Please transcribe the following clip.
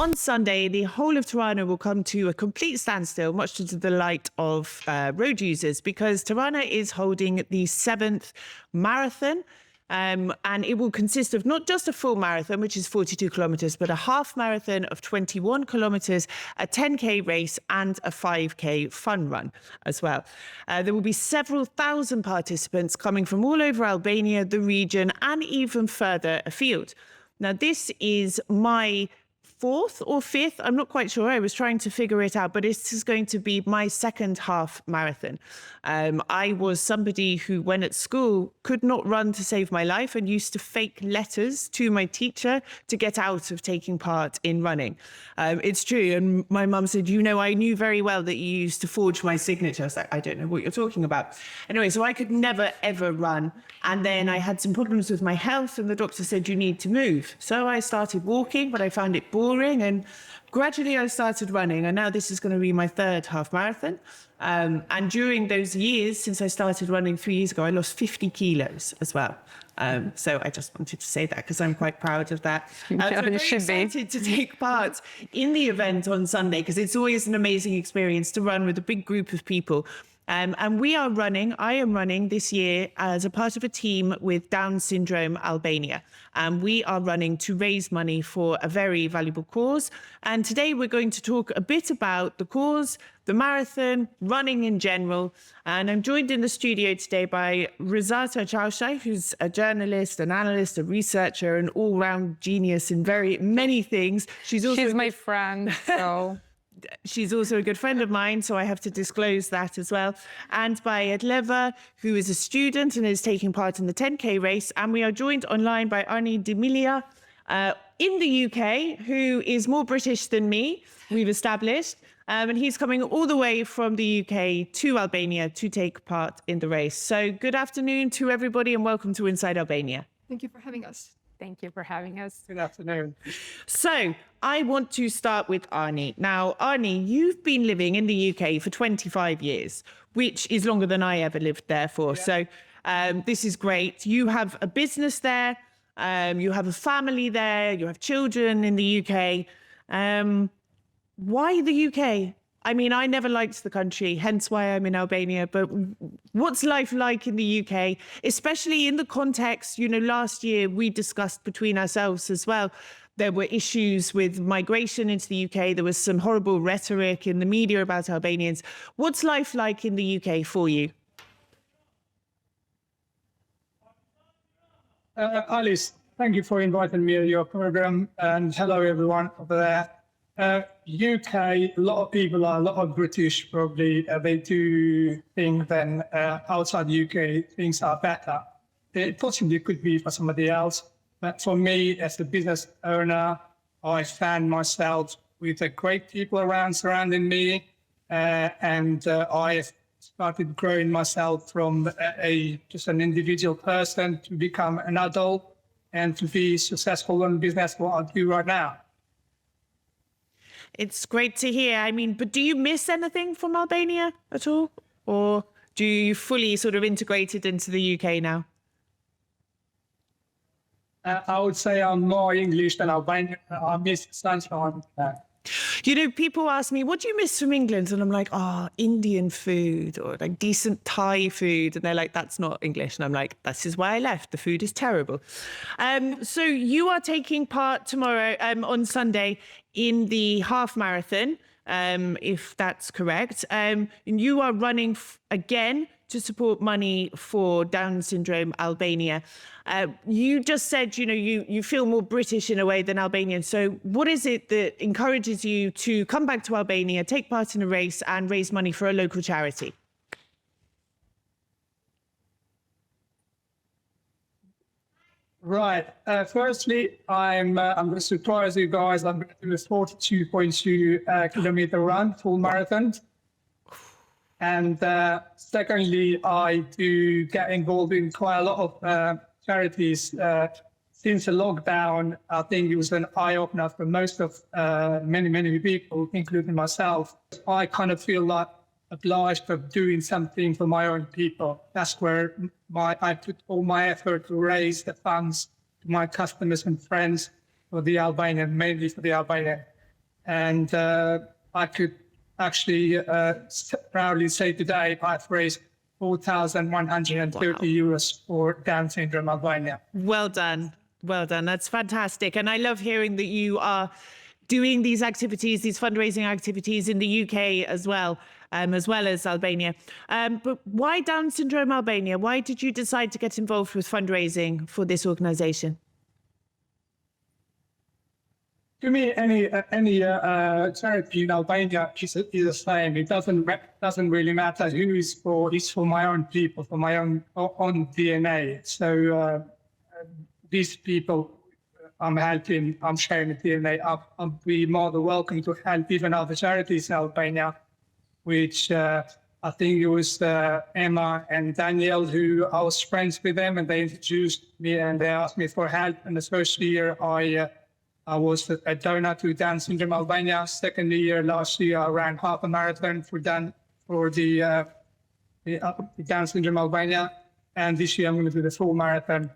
On Sunday, the whole of Tirana will come to a complete standstill, much to the delight of road users, because Tirana is holding the 7th marathon. And it will consist of not just a full marathon, which is 42 kilometres, but a half marathon of 21 kilometres, a 10K race and a 5K fun run as well. There will be several thousand participants coming from all over Albania, the region, and even further afield. Now, this is my fourth or fifth, I'm not quite sure, I was trying to figure it out, but this is going to be my second half marathon. I was somebody who, when at school, could not run to save my life and used to fake letters to my teacher to get out of taking part in running. It's true, and my mum said, you know, I knew very well that you used to forge my signature. I was like, I don't know what you're talking about. Anyway, so I could never, ever run. And then I had some problems with my health, and the doctor said, you need to move. So I started walking, but I found it boring, and gradually I started running, and now this is going to be my third half marathon. And during those years, since I started running 3 years ago, I lost 50 kilos as well. So I just wanted to say that because I'm quite proud of that. So I'm very excited to take part in the event on Sunday, because it's always an amazing experience to run with a big group of people. And I am running this year as a part of a team with Down Syndrome Albania. And we are running to raise money for a very valuable cause. And today we're going to talk a bit about the cause, the marathon, running in general. And I'm joined in the studio today by Rizata Chowshay, who's a journalist, an analyst, a researcher, an all-round genius in very many things. She's my friend, so... She's also a good friend of mine, so I have to disclose that as well. And by Edleva, who is a student and is taking part in the 10K race. And we are joined online by Arnie Demilia in the UK, who is more British than me, we've established. And he's coming all the way from the UK to Albania to take part in the race. So good afternoon to everybody and welcome to Inside Albania. Thank you for having us. Thank you for having us. Good afternoon. So I want to start with Arnie. Now, Arnie, you've been living in the UK for 25 years, which is longer than I ever lived there for. Yeah. So this is great. You have a business there. You have a family there. You have children in the UK. Why the UK? I mean, I never liked the country, hence why I'm in Albania. But what's life like in the UK, especially in the context, you know, last year we discussed between ourselves as well. There were issues with migration into the UK. There was some horrible rhetoric in the media about Albanians. What's life like in the UK for you? Alice, thank you for inviting me to your program. And hello, everyone over there. UK, a lot of people are, a lot of British probably, they do think that outside the UK things are better. It possibly could be for somebody else, but for me as a business owner, I found myself with great people around surrounding me, and I started growing myself from just an individual person to become an adult and to be successful in business, what I do right now. It's great to hear. I mean, but do you miss anything from Albania at all? Or do you fully sort of integrated into the UK now? I would say I'm more English than Albanian. I miss sunshine. You know, people ask me, what do you miss from England? And I'm like, Indian food or like decent Thai food. And they're like, that's not English. And I'm like, this is why I left. The food is terrible. So you are taking part tomorrow on Sunday in the half marathon, if that's correct. And you are running again to support money for Down Syndrome Albania. You just said, you know, you feel more British in a way than Albanian. So what is it that encourages you to come back to Albania, take part in a race and raise money for a local charity? Right. Firstly, I'm going to surprise you guys. I'm going to do a 42.2 kilometer run, full marathon. And secondly, I do get involved in quite a lot of charities. Since the lockdown, I think it was an eye-opener for most of many people, including myself. I kind of feel like obliged of doing something for my own people. That's where I put all my effort to raise the funds to my customers and friends for the Albanian, mainly for the Albanian. And I could actually proudly say today I've raised 4,130 euros for Down syndrome Albania. Well done. Well done. That's fantastic. And I love hearing that you are doing these activities, these fundraising activities in the UK as well as Albania. But why Down syndrome Albania? Why did you decide to get involved with fundraising for this organization? To me, any charity in Albania is the same. It doesn't really matter who is for. It's for my own people, for my own DNA. So these people I'm helping, I'm sharing the DNA. I'll be more than welcome to help even other charities in Albania, which I think it was Emma and Daniel who I was friends with them, and they introduced me and they asked me for help. And the first year I was a donor to Down syndrome Albania. Second year, last year, I ran half a marathon for the Down syndrome Albania. And this year I'm going to do the full marathon.